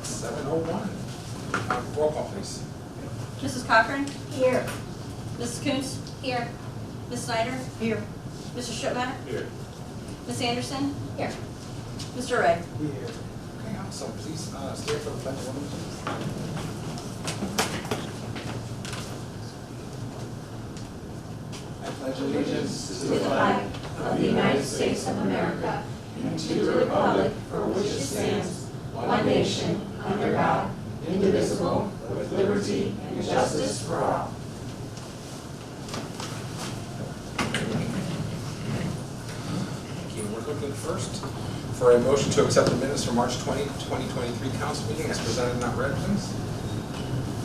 7:01. Roll call, please. Mrs. Cochran? Here. Mrs. Coons? Here. Ms. Snyder? Here. Mr. Strittmatter? Here. Ms. Anderson? Here. Mr. Ray? Here. Okay, awesome. Please stand for the pledge of allegiance. I pledge allegiance To the flag of the United States of America and to the republic for which it stands, one nation, under God, indivisible, with liberty and justice for all. Thank you. We're looking first for a motion to accept the minutes from March 20, 2023 council meeting as presented and not read, please.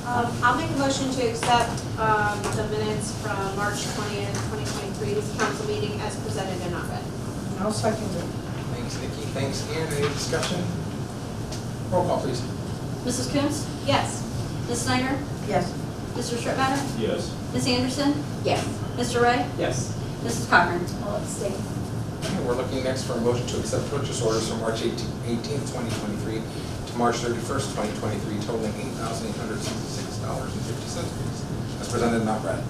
I'll make a motion to accept the minutes from March 20th, 2023's council meeting as presented and not read. I'll second it. Thanks, Nikki. Thanks, Ann. Any discussion? Roll call, please. Mrs. Coons? Yes. Ms. Snyder? Yes. Mr. Strittmatter? Yes. Ms. Anderson? Yes. Mr. Ray? Yes. Mrs. Cochran? I'll abstain. Okay, we're looking next for a motion to accept purchase orders from March 18th, 2023 to March 31st, 2023, totaling $8,866.50, as presented and not read.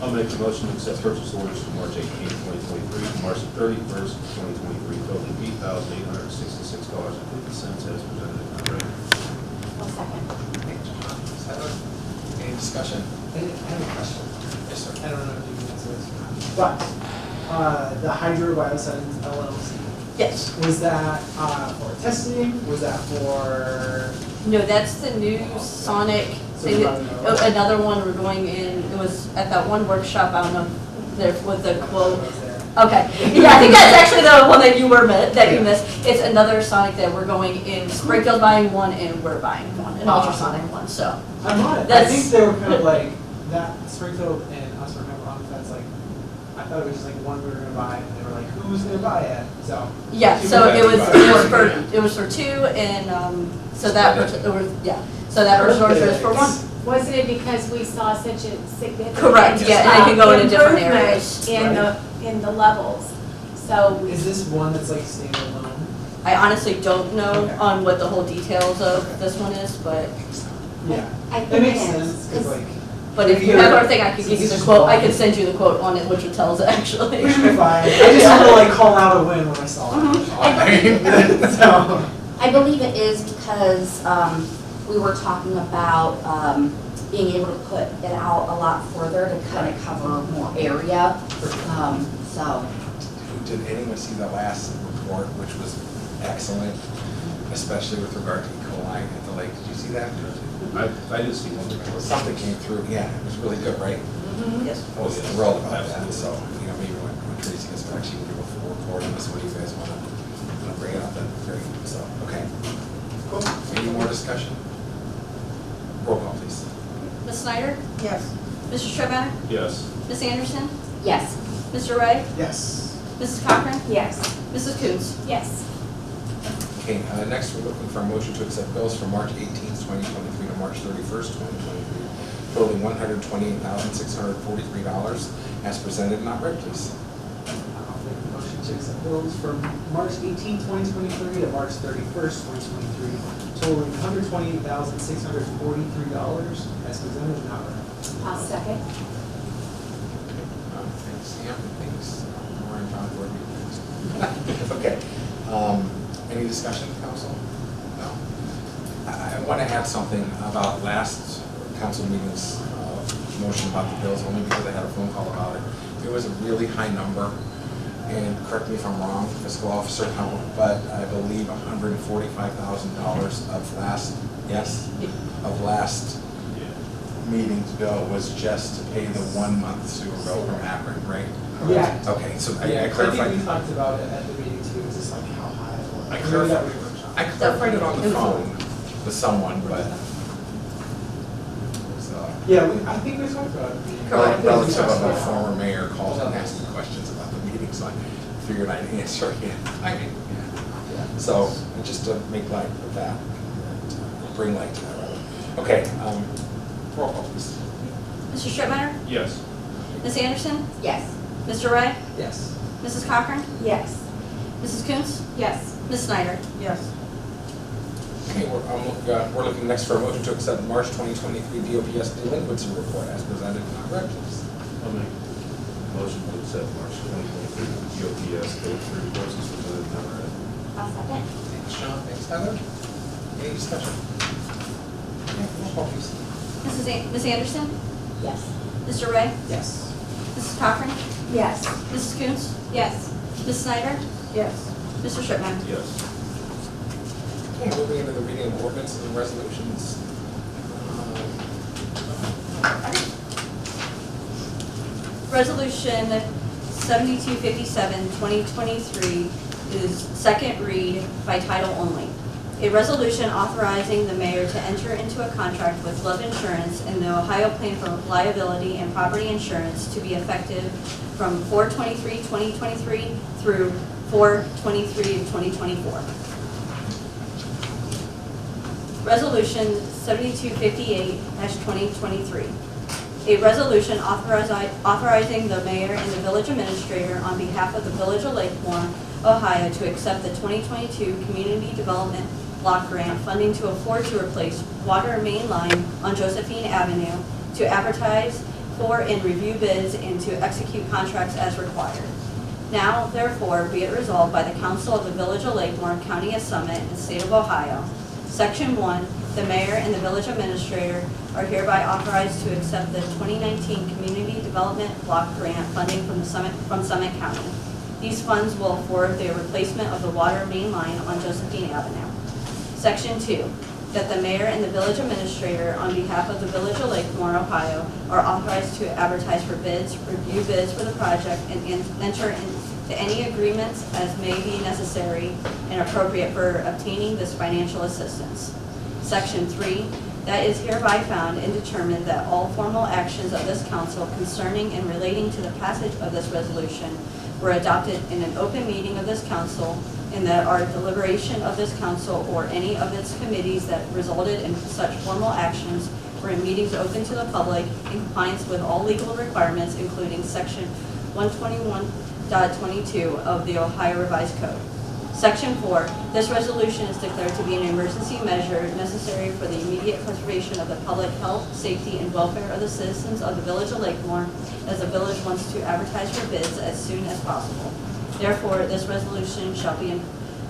I'll make the motion to accept purchase orders from March 18, 2023 to March 31st, 2023, totaling $8,866.50 as presented and not read. I'll second. Okay, John, Ms. Heather, any discussion? I have a question. Yes, sir. I don't know if you can answer this or not. But the Hydro Bioscience LLC, Yes. was that for testing? Was that for? No, that's the new Sonic So thing. you don't know. Another one we're going in, it was at that one workshop, I don't know, there with the quote. Was there? Okay, yeah, I think that's actually the one that you missed. It's another Sonic that we're going in, Springfield buying one and we're buying one, an ultrasonic one, so. I'm on it. I That's- think they were kind of like that. Springfield and us were kind of on the fence. Like I thought it was just like one we were gonna buy, and they were like, "Who's gonna buy it?" So Yeah, Two so back it was for two and, so that, it was, yeah, so that purchase order is for one. Wasn't it because we saw such a significant? Correct, yeah, and it can go into different improvement areas. in the levels, so. is this one that's like standalone? I honestly don't know Okay. on what the whole details of this one is, but Yeah, I that think makes it is, sense because 'cause- if you have everything, I could give you the quote, I could send you the quote on it, which it tells actually. it should be fine. I just want to like call out a win when I saw it. So. I believe it is because we were talking about being able to put it out a lot further to kind of cover more area. So, Did anyone see the last report, which was excellent, especially with regard to E. coli at the lake? Did you see that? I did see one report. Something came through, yeah, it was really good, right? Yes. I was thrilled about that, so, you know, maybe when Tracy gets back, she can do a full report on this, what do you guys want to bring it up, then, great, so, okay. Cool, any more discussion? Roll call, please. Ms. Snyder? Yes. Mr. Strittmatter? Yes. Ms. Anderson? yes. Mr. Ray? Yes. Mrs. Cochran? Yes. Mrs. Coons? Yes. Okay, next we're looking for a motion to accept bills from March 18th, 2023 to March 31st, 2023, totaling $128,643 as presented and not read, please. I'll make a motion to accept bills from March 18, 2023 to March 31st, 2023, totaling $128,643 as presented and not read. I'll second. Thanks, Sam, thanks, Warren, John, Gordon, thanks. Okay, any discussion, council? No? I want to add something about last council meeting's motion about the bills, only because I had a phone call about it. It was a really high number, and correct me if I'm wrong, fiscal officer, but I believe $145,000 of last meeting's bill was just to pay the 1 month sewer bill from Akron, right? Yeah. Okay, so I Yeah, I clarified. think we talked about it at the meeting too, just like how high it was. I Maybe clarified- that was workshop. I clarified it on the phone with someone, but. So, Yeah, I think we talked about it. Correct. relative of a former mayor called and asked me questions about the meeting, so I figured I'd answer again. Yeah. So, just to make light of that, bring light to that, rather. Okay, roll call, please. Mr. Strittmatter? Yes. Ms. Anderson? Yes. Mr. Ray? Yes. Mrs. Cochran? Yes. Mrs. Coons? Yes. Ms. Snyder? Yes. Okay, we're looking next for a motion to accept March 2023 DOPS delinquency report as presented in our red, please. I'll make a motion to accept March 2023 DOPS delinquency reports as presented in our red. I'll second. Thanks, Sean. Thanks, Tyler. Any discussion? Okay, roll call, please. Ms. Anderson? Yes. Mr. Ray? Yes. Mrs. Cochran? Yes. Mrs. Coons? Yes. Ms. Snyder? Yes. Mr. Shipman? Yes. Okay, moving into the reading of ordinances and resolutions. Resolution 7257, 2023 is second read by title only. A resolution authorizing the mayor to enter into a contract with Love Insurance and the Ohio Plan for Liability and Property Insurance to be effective from 4/23/2023 through 4/23/2024. Resolution 7258-2023. A resolution authorizing the mayor and the village administrator on behalf of the Village of Lakemore, Ohio, to accept the 2022 Community Development Block Grant funding to afford to replace water main line on Josephine Avenue, to advertise for and review bids, and to execute contracts as required. Now, therefore, be it resolved by the Council of the Village of Lakemore, County of Summit, and State of Ohio. Section 1, the mayor and the village administrator are hereby authorized to accept the 2019 Community Development Block Grant funding from Summit County. These funds will afford the replacement of the water main line on Josephine Avenue. Section 2, that the mayor and the village administrator on behalf of the Village of Lakemore, Ohio, are authorized to advertise for bids, review bids for the project, and enter into any agreements as may be necessary and appropriate for obtaining this financial assistance. Section 3, that is hereby found and determined that all formal actions of this council concerning and relating to the passage of this resolution were adopted in an open meeting of this council, and that our deliberation of this council or any of its committees that resulted in such formal actions were in meetings open to the public in compliance with all legal requirements, including Section 121.22 of the Ohio Revised Code. Section 4, this resolution is declared to be an emergency measure necessary for the immediate preservation of the public health, safety, and welfare of the citizens of the Village of Lakemore, as the village wants to advertise for bids as soon as possible. Therefore, this resolution shall be in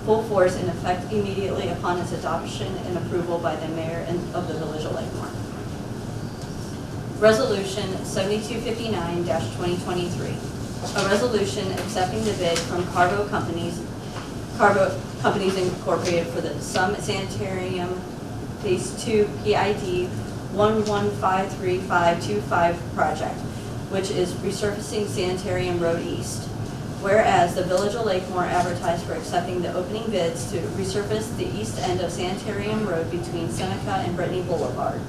full force and effect immediately upon its adoption and approval by the mayor of the Village of Lakemore. Resolution 7259-2023, a resolution accepting the bid from Cargo Companies Incorporated for the Summit Sanitarium Phase 2 PID 1153-525 project, which is resurfacing Sanitarium Road East. Whereas the Village of Lakemore advertised for accepting the opening bids to resurface the east end of Sanitarium Road between Seneca and Brittany Boulevard.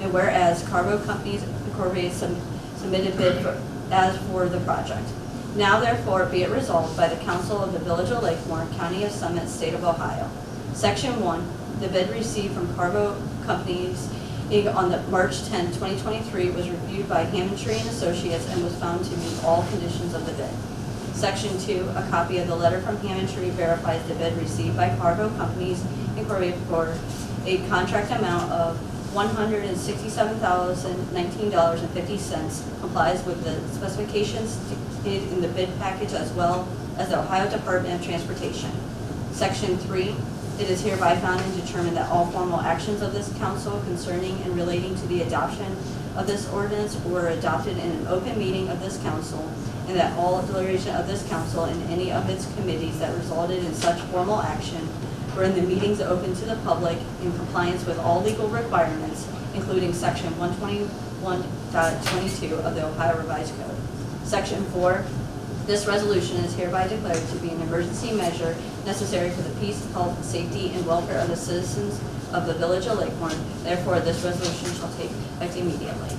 And whereas Cargo Companies Incorporated submitted bid as for the project. Now therefore be it resolved by the Council of the Village of Lakemore, County of Summit, State of Ohio. Section 1, the bid received from Cargo Companies on the March 10, 2023 was reviewed by Hammontree and Associates and was found to meet all conditions of the bid. Section 2, a copy of the letter from Hammontree verifies the bid received by Cargo Companies Incorporated for a contract amount of $167,019.50, complies with the specifications stated in the bid package as well as the Ohio Department of Transportation. Section 3, it is hereby found and determined that all formal actions of this council concerning and relating to the adoption of this ordinance were adopted in an open meeting of this council, and that all deliberation of this council and any of its committees that resulted in such formal action were in the meetings open to the public in compliance with all legal requirements, including Section 121.22 of the Ohio Revised Code. Section 4, this resolution is hereby declared to be an emergency measure necessary for the peace, health, safety, and welfare of the citizens of the Village of Lakemore. Therefore, this resolution shall take effect immediately.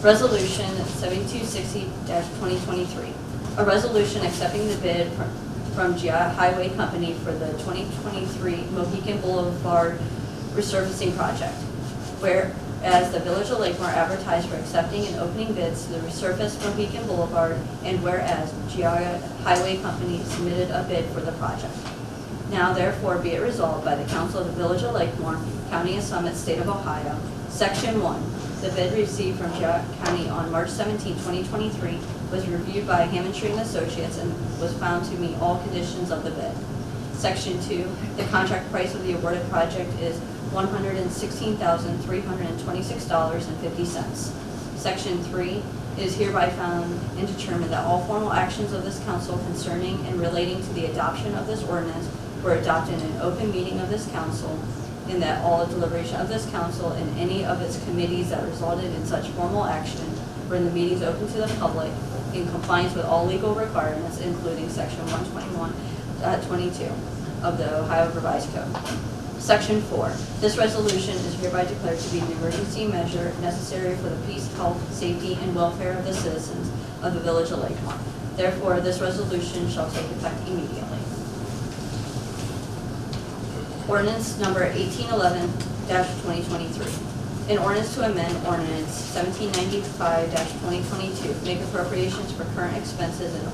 Resolution 7260-2023, a resolution accepting the bid from GI Highway Company for the 2023 Mohican Boulevard resurfacing project. Whereas the Village of Lakemore advertised for accepting and opening bids to the resurface Mohican Boulevard, and whereas GI Highway Company submitted a bid for the project. Now therefore be it resolved by the Council of the Village of Lakemore, County of Summit, State of Ohio. Section 1, the bid received from Jack County on March 17, 2023 was reviewed by Hammond Street and Associates and was found to meet all conditions of the bid. Section 2, the contract price of the awarded project is $116,326.50. Section 3, it is hereby found and determined that all formal actions of this council concerning and relating to the adoption of this ordinance were adopted in an open meeting of this council, and that all deliberation of this council and any of its committees that resulted in such formal action were in the meetings open to the public in compliance with all legal requirements, including Section 121.22 of the Ohio Revised Code. Section 4, this resolution is hereby declared to be an emergency measure necessary for the peace, health, safety, and welfare of the citizens of the Village of Lakemore. Therefore, this resolution shall take effect immediately. Ordinance number 1811-2023. An ordinance to amend ordinance 1795-2022, make appropriations for current expenses and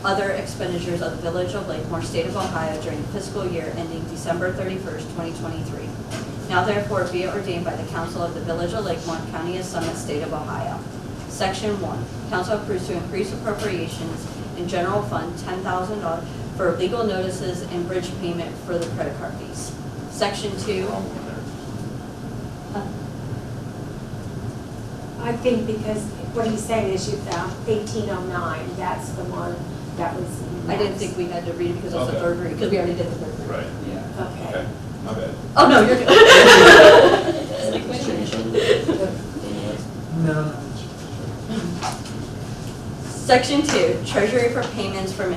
other expenditures of the Village of Lakemore, State of Ohio during the fiscal year ending December 31st, 2023. Now therefore be it ordained by the Council of the Village of Lakemore, County of Summit, State of Ohio. Section 1, Council approves to increase appropriations in general fund $10,000 for legal notices and bridge payment for the credit card fees. Section 2. I think because what he's saying is you found 1809, that's the one that was. I didn't think we had to read it because it was the Okay. third read, because we already did the third read. Right. Yeah. Okay. Okay, my bad. Oh, no, you're good. It's like, wait a minute. No. Section 2, Treasury for payments for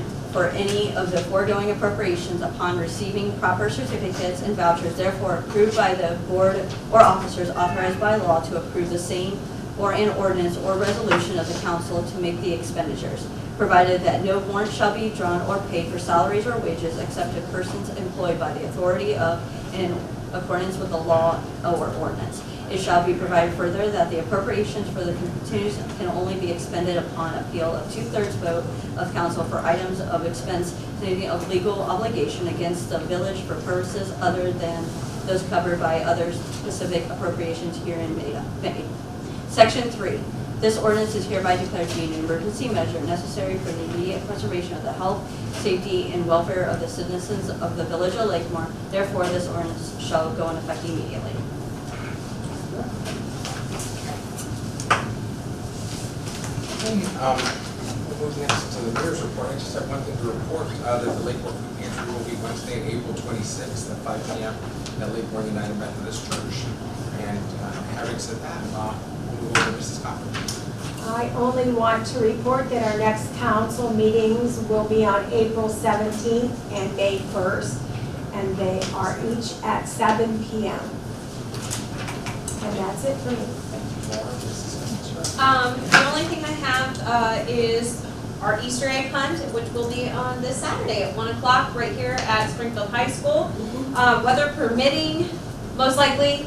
any of the foregoing appropriations upon receiving proper certificates and vouchers, therefore approved by the board or officers authorized by law to approve the same or an ordinance or resolution of the council to make the expenditures, provided that no warrant shall be drawn or paid for salaries or wages except to persons employed by the authority of and in accordance with the law or ordinance. It shall be provided further that the appropriations for the continues can only be expended upon appeal of 2/3 vote of council for items of expense of legal obligation against the village for purposes other than those covered by other specific appropriations herein made. Section 3, this ordinance is hereby declared to be an emergency measure necessary for the immediate preservation of the health, safety, and welfare of the citizens of the Village of Lakemore. Therefore, this ordinance shall go into effect immediately. We'll move next to the mayor's report. I just have one thing to report, that the Lakemore Food Pantry will be Wednesday, April 26th at 5 p.m. at Lakemore United Methodist Church. And having said that, we'll move over to Mrs. Cochran. I only want to report that our next council meetings will be on April 17th and May 1st, and they are each at 7 p.m. And that's it for me. The only thing I have is our Easter egg hunt, which will be on this Saturday at 1 o'clock right here at Springfield High School. Weather permitting, most likely,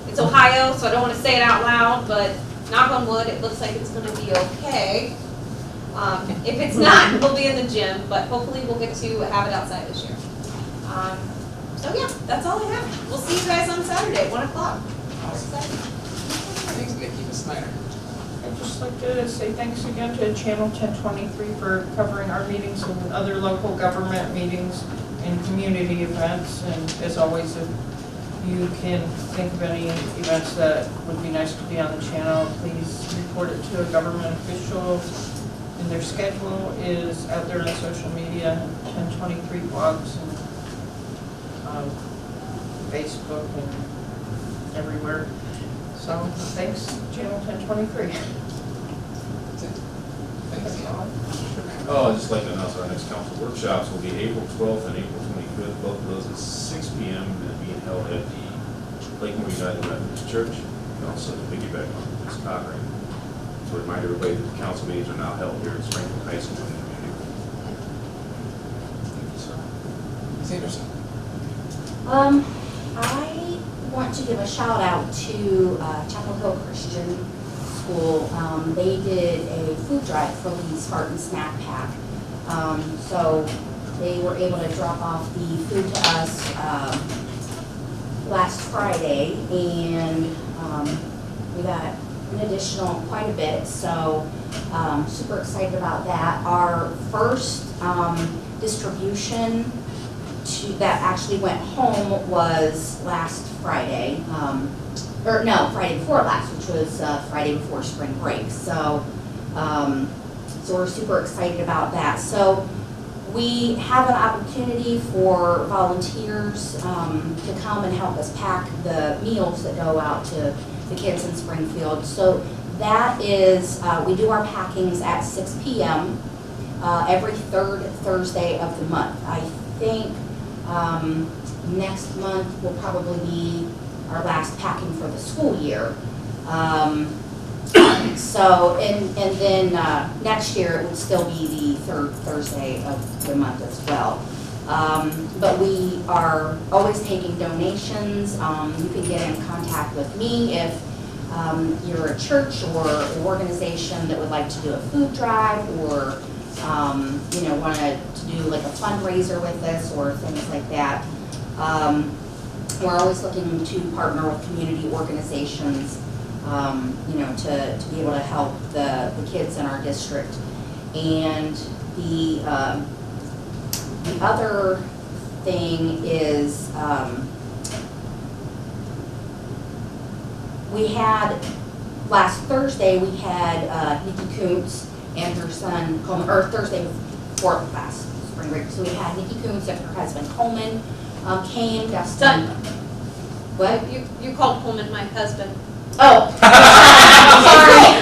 it's Ohio, so I don't want to say it out loud, but knock on wood, it looks like it's going to be okay. If it's not, we'll be in the gym, but hopefully we'll get to have it outside this year. So yeah, that's all I have. We'll see you guys on Saturday at 1 o'clock. Thanks, Nikki. Ms. Snyder. I'd just like to say thanks again to Channel 1023 for covering our meetings and other local government meetings and community events. And as always, if you can think of any events that would be nice to be on the channel, please report it to a government official. And their schedule is out there on social media, 1023 blogs and Facebook and everywhere. So thanks, Channel 1023. Thanks. Oh, I'd just like to announce our next council workshops will be April 12th and April 25th, both of those at 6 p.m. and being held at the Lakemore United Methodist Church. And also to piggyback on Ms. Cochran, to remind everybody that the council meetings are now held here at Springfield High School in the community room. Thank you, sir. Ms. Anderson. I want to give a shout out to Chapel Hill Christian School. They did a food drive for the Spartan Snack Pack. So they were able to drop off the food to us last Friday, and we got an additional quite a bit, so super excited about that. Our first distribution that actually went home was last Friday, or no, Friday before last, which was Friday before spring break. So, so we're super excited about that. So we have an opportunity for volunteers to come and help us pack the meals that go out to the kids in Springfield. So that is, we do our packings at 6 p.m. Every third Thursday of the month. I think next month will probably be our last packing for the school year. So, and then next year it would still be the third Thursday of the month as well. But we are always taking donations. You can get in contact with me if you're a church or an organization that would like to do a food drive, or you know, want to do like a fundraiser with us or things like that. We're always looking to partner with community organizations, you know, to be able to help the kids in our district. And the other thing is, we had, last Thursday, we had Nikki Koontz and her son Coleman, or Thursday before last spring break. So we had Nikki Koontz and her husband Coleman came. Son. What? You called Coleman my husband. Oh. Sorry.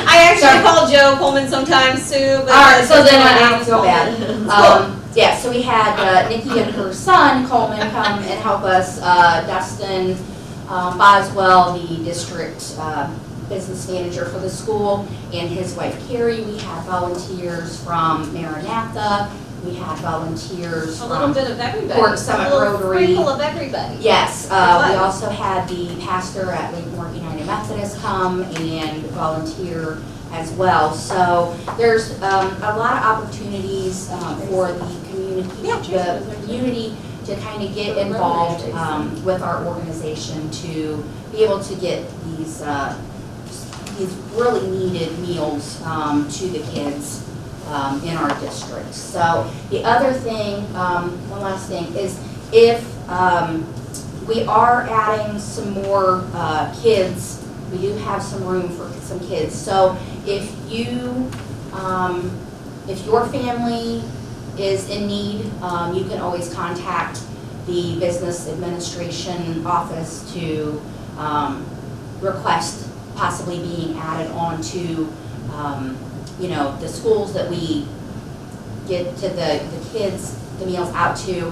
I actually Sorry. call Joe Coleman sometimes too. But All right, so then I don't feel Coleman. bad. Yeah, so we had Nikki and her son Coleman come and help us. Dustin Boswell, the district business manager for the school, and his wife Carrie. We had volunteers from Maranatha. We had volunteers A little from bit of everybody. Port Summit A little Rotary. sprinkle of everybody. Yes, Good. we also had the pastor at Lakemore United Methodist come and volunteer as well. So there's a lot of opportunities for the community to kind of get involved with our organization to be able to get these really needed meals to the kids in our district. So the other thing, one last thing, is if we are adding some more kids, we do have some room for some kids. So if you, if your family is in need, you can always contact the business administration office to request possibly being added on to you know, the schools that we get to the kids, the meals out to,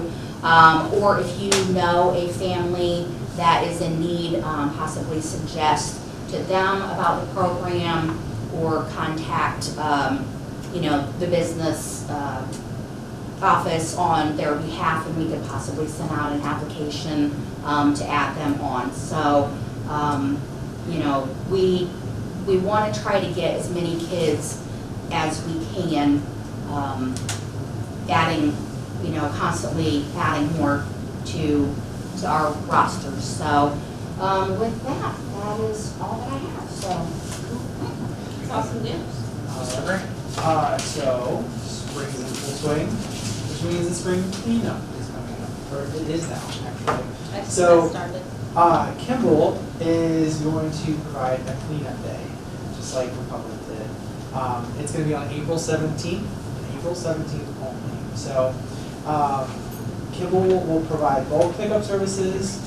or if you know a family that is in need, possibly suggest to them about the program, or contact, you know, the business office on their behalf, and we could possibly send out an application to add them on. So, you know, we want to try to get as many kids as we can, adding, you know, constantly adding more to our rosters. So with that, that is all that I have. So Awesome news. So spring is in full swing, which means the spring cleanup is coming up, or it is now, actually. I just So- got started. Kimball is going to provide a cleanup day, just like Republic did. It's going to be on April 17th, only. So Kimball will provide bulk pickup services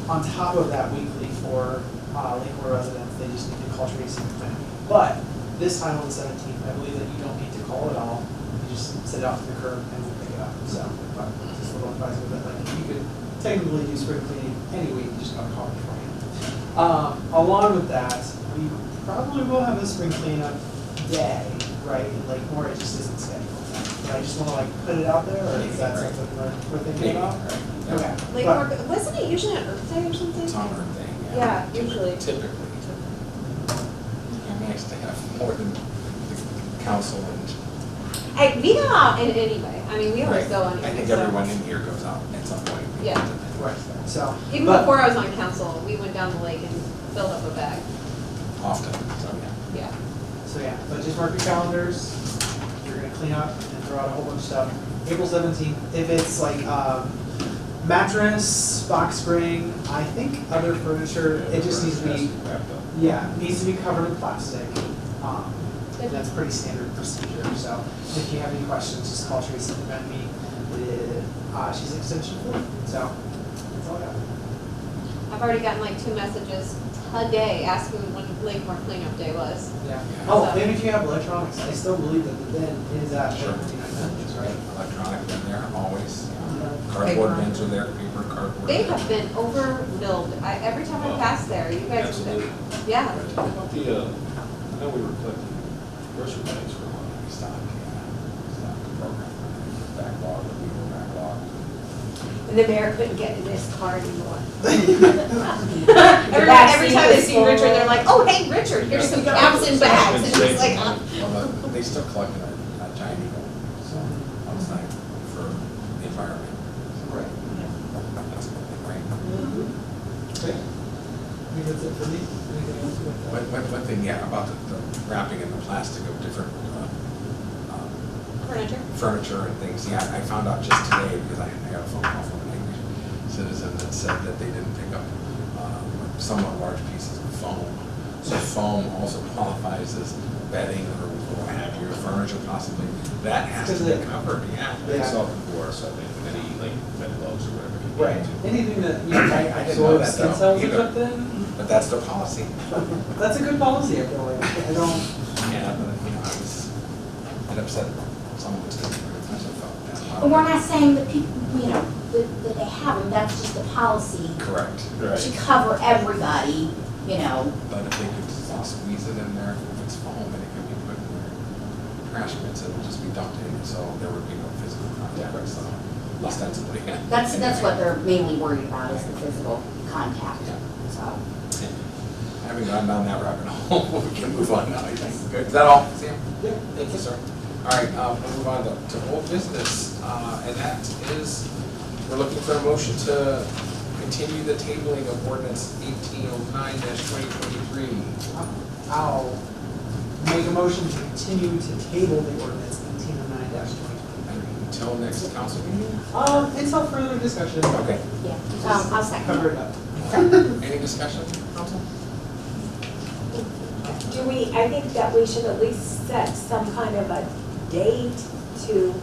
on top of that weekly for Lakemore residents. They just need to call Tracy and plan. But this time on the 17th, I believe that you don't need to call at all. You just sit out to the curb and we'll pick it up. So just a little advice with that. Like, you could technically do spring cleaning any week, you just gotta call beforehand. Along with that, we probably will have a spring cleanup day, right, in Lakemore. It just isn't scheduled. But I just wanna like put it out there, or is that something we're thinking about? Okay. Like, But- wasn't it usually on Earth Day or something? It's on our thing, Yeah, usually. Typically. It'd be nice to have more than the council and Hey, we go out anyway, I mean, we always go anyway. I think so. everyone in here goes out at some point. Yeah. Right, so. Even but- before I was on council, we went down the lake and filled up a bag, Often, so yeah. yeah. So yeah, but just mark your calendars, you're gonna clean up and throw out a whole bunch of stuff. April 17th, if it's like, mattress, box spring, I think other furniture, it just needs to be, Wrapped up. yeah, it needs to be covered in plastic. And that's pretty standard procedure, so if you have any questions, just call Tracy and invite me. She's extension 4, so that's all I got. I've already gotten like 2 messages a day asking when Lakemore cleanup day was. Yeah. So- Oh, and if you have electronics, I still believe that the bin is at Sure. 49 cents, right? Electronic bin there, always. Yeah. Cardboard Paper. bins are there, paper, cardboard. They have been overfilled, every time I pass there, you guys have been, Absolutely. yeah. What about the, I know we were collecting grocery bags for a while. Stock, yeah. Stock program. Backlog, we were backlogged. And the mayor couldn't get in his car anymore. Every time they see Richard, they're like, oh, hey, Richard, here's some caps and bags, and it's like, Well, they still collect a giant eagle, so outside for the environment. Right. That's a good thing, right? Okay. I think that's it for me. Anything else with that? One thing, yeah, about the wrapping in the plastic of different furniture. furniture and things, yeah, I found out just today, because I got a phone call from an English citizen that said that they didn't pick up somewhat large pieces of foam. So foam also qualifies as bedding or what have you, or furniture possibly. That has to be covered, yeah. Yeah. It's self-enforced, I think, with any, like, bed bugs or whatever. you Right. get into. Anything that, you know, I didn't know absorbs that skin though, cells or either. something, But that's their policy. that's a good policy, I feel like. I don't, Yeah, but, it upset someone was taking it, I felt bad. But we're not saying that people, you know, that they have them, that's just the policy Correct. to cover everybody, you know. But if they could squeeze it in there, if it's foam and it could be put in their trash bins, it would just be dumped in, so there would be no physical contact, so ostensibly. That's what they're mainly worried about is the physical contact, Yeah. so. Having gone down that rabbit hole, we can move on now, I think. Good, is that all, Sam? Yeah. Thank you, sir. All right, we'll move on to old business, and that is, we're looking for a motion to continue the tabling of ordinance 1809-2023. I'll make a motion to continue to table the ordinance 1809-2023. Until next council meeting? Until further discussion. Okay. Yeah, I'll second. Cover it up. Any discussion, council? Do we, I think that we should at least set some kind of a date to,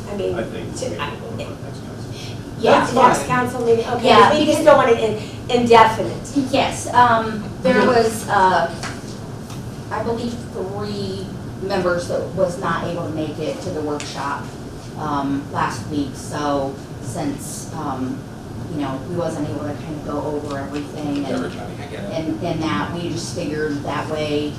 I mean, I think to, we can vote on it next council. Yeah, That's next fine. council meeting, okay, Yeah, we just because- don't want it indefinite. Yes, there was, I believe 3 members that was not able to make it to the workshop, last week, so since, you know, we wasn't able to kind of go over everything and Everybody, I get it. and that, we just figured that way,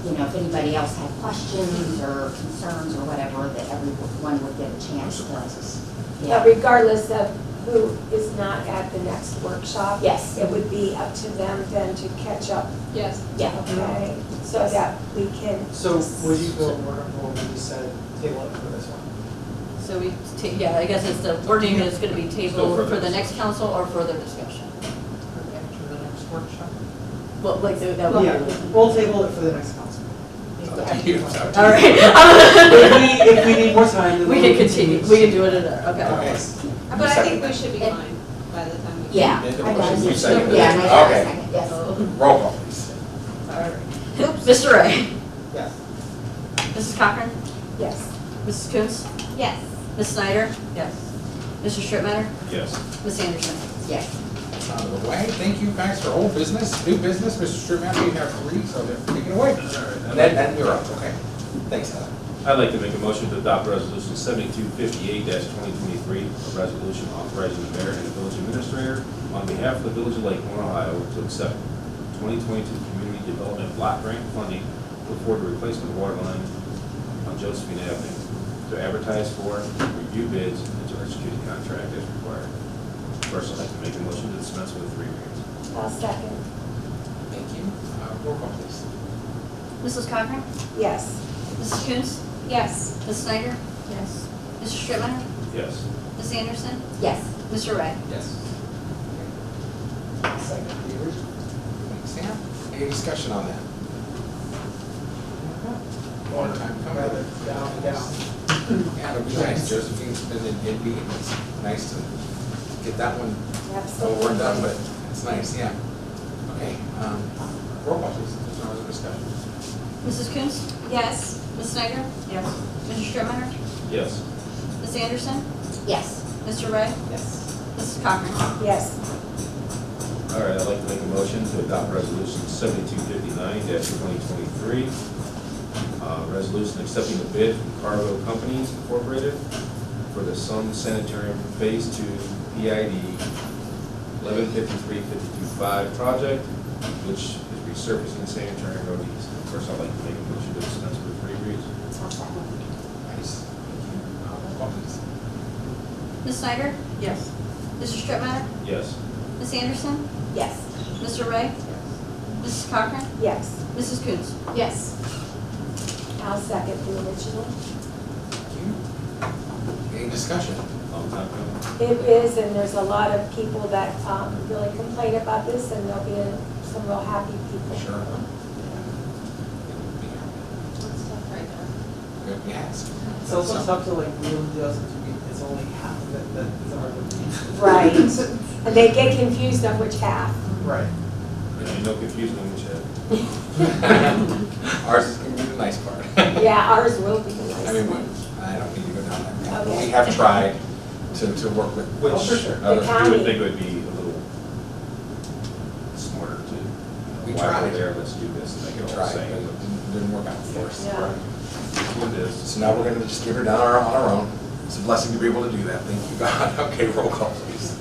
you know, if anybody else had questions or concerns or whatever, that everyone would get a No chance to. surprises. But Yeah, regardless of who is not at the next workshop, yes, it would be up to them then to catch up, Yes. yeah. okay? So that we can. So would you feel more comfortable when you said table it for this one? So we, yeah, I guess it's the wording is gonna be tabled further for the next council or further discussion. After the next workshop. Well, like, that would. Yeah, we'll table it for the next council. It's up to you. It's up to All you. right. If we need more time, then We can continue, we can do it in there, okay. Okay. But I think we should be fine by the time we. Yeah. Did the I motion, guess. you seconded it? Yeah, and I Okay. second, yes. Roll call, please. All right. Mr. Ray, Yes. Mrs. Cochran, Yes. Mrs. Coons, Yes. Ms. Snyder, Yes. Mr. Strittmatter, Yes. Ms. Anderson. Yes. That's out of the way. Thank you guys for old business, new business. Mr. Sturman, you have 3, so take it away. And then you're up, okay. Thanks, Heather. I'd like to make a motion to adopt resolution 7258-2023, a resolution authorizing the mayor and the village administrator on behalf of the village of Lakemore, Ohio, to accept 2022 community development block grant funding for the replacement water line on Josephine Avenue, to advertise for, review bids, and to execute a contract as required. First, I'd like to make a motion to dispense with 3 readings. I'll second. Thank you. Roll call, please. Mrs. Cochran, Yes. Mrs. Coons, Yes. Ms. Snyder? Yes. Mr. Strittmatter? Yes. Ms. Anderson? Yes. Mr. Ray? Yes. Second the original. Thanks, Sam. Any discussion on that? Long time coming. Rather down and down. Yeah, it'll be nice. Josephine's been in Indy, and it's nice to get that one over and done, but it's nice, yeah. Okay, roll call please, there's no other discussion. Mrs. Coons? Yes. Ms. Snyder? Yes. Mr. Strittmatter? Yes. Ms. Anderson? Yes. Mr. Ray? Yes. Mrs. Cochran? Yes. All right, I'd like to make a motion to adopt resolution 7259-2023. Resolution accepting the bid from Cargo Companies Incorporated for the Sun Sanitarium Phase 2 PID 1153-525 project, which is resurfacing Sanitarium Road East. First, I'd like to make a motion to dispense with 3 reads. Nice. Roll call please. Ms. Snyder? Yes. Mr. Strittmatter? Yes. Ms. Anderson? Yes. Mr. Ray? Mrs. Cochran? Yes. Mrs. Coons? Yes. I'll second the original. Thank you. Any discussion? Long time coming. It is, and there's a lot of people that really complain about this, and there'll be some real happy people. Sure. Right there. Good, yes. It's also tough to like really just, it's only half of it that is our. Right. And they get confused on which half. Right. And no confusion on which head. Ours is gonna be the nice part. Yeah, ours will be the nice I mean, one. I don't need to go down that path, but Okay. we have tried to work with. Which, Oh, for sure. you would county. think it would be a little smarter to, We while tried. we're there, let's do this and make it all Tried, the but same. it didn't work out for us. Yeah. What it is. So now we're gonna just give her down on our own. It's a blessing to be able to do that, thank you, God. Okay, roll call please.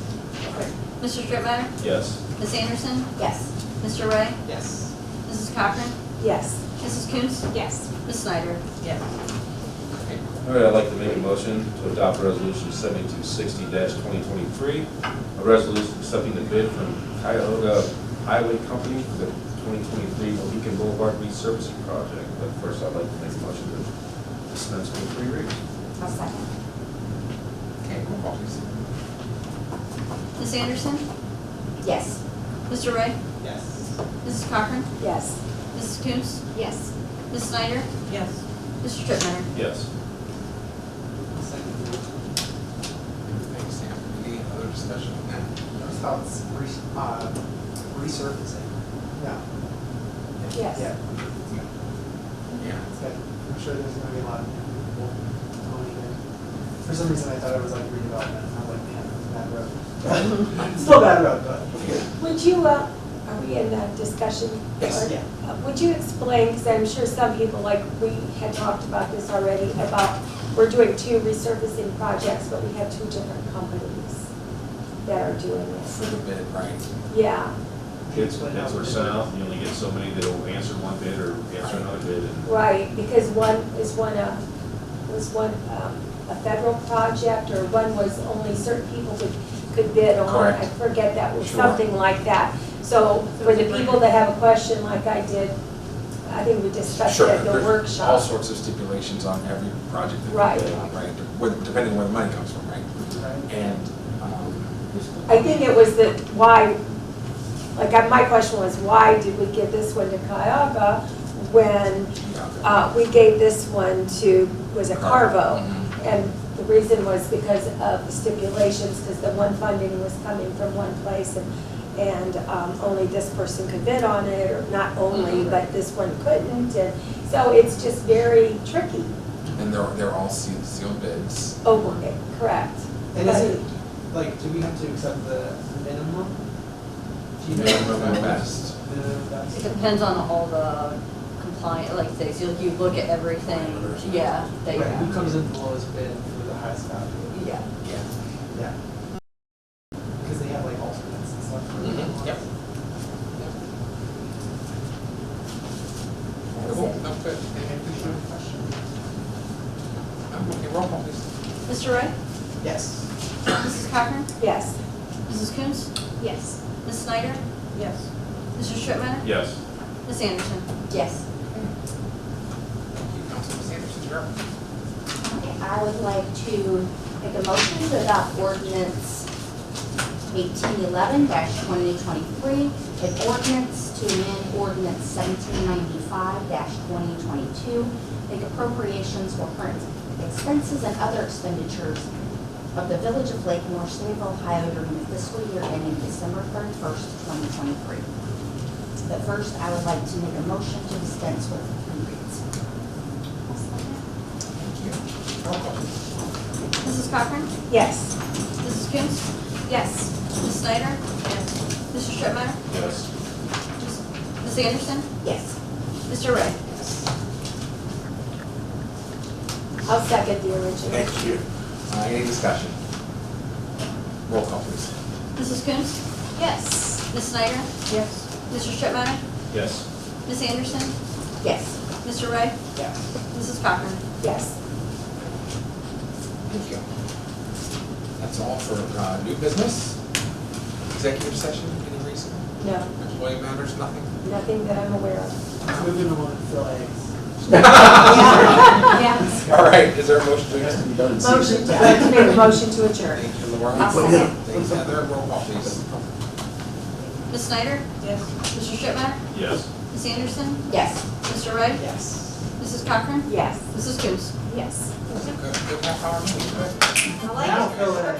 Mr. Strittmatter? Yes. Ms. Anderson? Yes. Mr. Ray? Yes. Mrs. Cochran? Yes. Mrs. Coons? Yes. Ms. Snyder? Yes. Okay. All right, I'd like to make a motion to adopt resolution 7260-2023, a resolution accepting the bid from Cuyahoga Highway Company for the 2023 Mohican Boulevard resurfacing project. But first, I'd like to make a motion to dispense with 3 readings. I'll second. Okay, roll call please. Ms. Anderson? Yes. Mr. Ray? Yes. Mrs. Cochran? Yes. Mrs. Coons? Yes. Ms. Snyder? Yes. Mr. Strittmatter? Yes. Second the original. Thanks, Sam. Any other discussion on that? Notice how it's resurfacing. No. Yes. Yeah. Yeah. It's good. I'm sure there's gonna be a lot of people going in. For some reason, I thought it was like redevelopment. I'm like, man, it's a bad road. Still a bad road, but. Would you, are we in that discussion? Yes. Or- Yeah. Would you explain, because I'm sure some people, like, we had talked about this already, about, we're doing 2 resurfacing projects, but we have 2 different companies that are doing For this. the bid, right? Yeah, Bids were sent out, and you only get so many that will answer one bid or answer another bid. And right, because was one a federal project, or one was only certain people could bid on? Correct. I forget, that was Sure. something like that. So for the people that have a question like I did, I think we discussed Sure. it at the There's workshop. all sorts of stipulations on every project that Right. we bid on, right? Depending on where the money comes from, right? Right. And, I think it was that why, like, my question was, why did we give this one to Cuyahoga when we gave this one to, was it Carvo? Mhm. And the reason was because of the stipulations, because the one funding was coming from one place, and only this person could bid on it, or not only, but this one couldn't, and so it's just very tricky. And they're all sealed bids. Oh, okay, correct. And is it, like, do we have to accept the minimum? Do you know? Minimum and best. Minimum and best? It depends on all the compliant, like things, you look at everything, yeah, they, Right, who comes in the lowest bid for the highest value? yeah. Yeah. Yeah. Because they have like alternates and stuff. for Mhm, everyone. yep. Cool, no, good. Any additional questions? Okay, roll call please. Mr. Ray? Yes. Mrs. Cochran? Yes. Mrs. Coons? Yes. Ms. Snyder? Yes. Mr. Strittmatter? yes. Ms. Anderson? Yes. Thank you, Councilman Anderson, you're up. I would like to make a motion to adopt ordinance 1811-2023, an ordinance to amend ordinance 1795-2022, make appropriations for current expenses and other expenditures of the Village of Lakemore, State of Ohio during the fiscal year ending December 31st, 2023. But first, I would like to make a motion to dispense with three reads. Roll call. Mrs. Cochran? Yes. Mrs. Coons? Yes. Ms. Snyder? Yes. Mr. Strittmatter? Yes. Ms. Anderson? Yes. Mr. Ray? I'll second the original. Thank you. Any discussion? Roll call, please. Mrs. Coons? Yes. Ms. Snyder? Yes. Mr. Strittmatter? Yes. Ms. Anderson? Yes. Mr. Ray? Yes. Mrs. Cochran? Yes. Thank you. That's all for new business. Executive session, any reason? No, Employee matters, nothing? nothing that I'm aware of. Moving on, fill eggs. Yes. All right, is there a motion to adjourn? Motion, I'd like to make a motion to adjourn. Thank you, Laura. I'll second. Thanks, Heather. Roll call, please. Ms. Snyder? Yes. Mr. Strittmatter? Yes. Ms. Anderson? Yes. Mr. Ray? Yes. Mrs. Cochran? Yes. Mrs. Coons? Yes. Good half hour meeting, good. I like it. Now fill eggs.